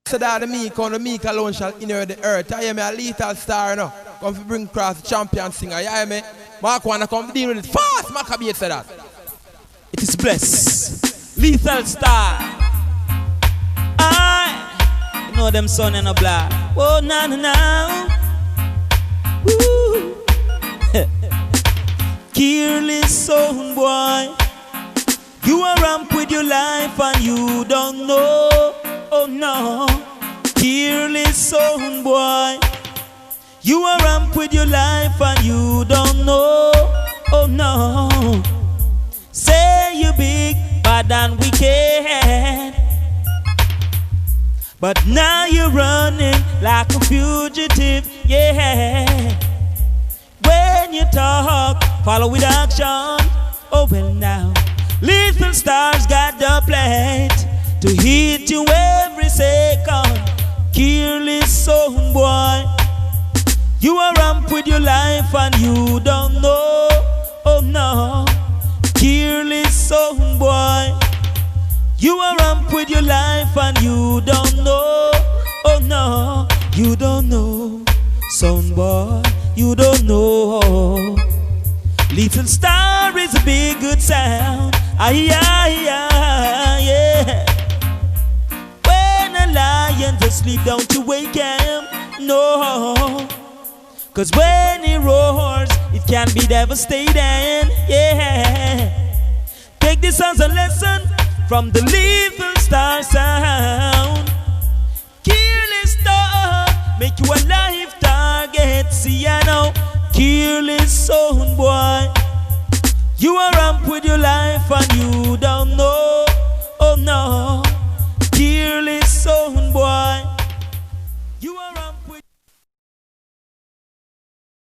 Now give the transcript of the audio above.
So that the meek alone shall inherit the earth. I am a lethal star, you know. Come to bring across the champion singer. You hear me? Mark wanna come deal with it fast. Maccabee said that. It is blessed. Lethal star. I know them son and a black. Oh, now. Woo. Careless son boy. You are ramp with your life and you don't know. Oh no. Careless son boy. You are ramp with your life and you don't know. Oh no. Say you big, bad and wicked, but now you're running like a fugitive, yeah. When you talk, follow with action. Oh well now, lethal stars got the plate to hit you every second. Careless son boy. You are ramp with your life and you don't know. Oh no. Careless son boy. You are ramp with your life and you don't know. Oh no. You don't know. Son boy. You don't know. Little star is a big good sound. Yeah. When a lion just sleep, don't you wake him. No. Cause when he roars, it can be devastating, yeah. Take this as a lesson from the lethal star sound. Careless dog, make you a life target. See ya now, careless son boy. You are ramp with your life and you don't know. Oh no, careless son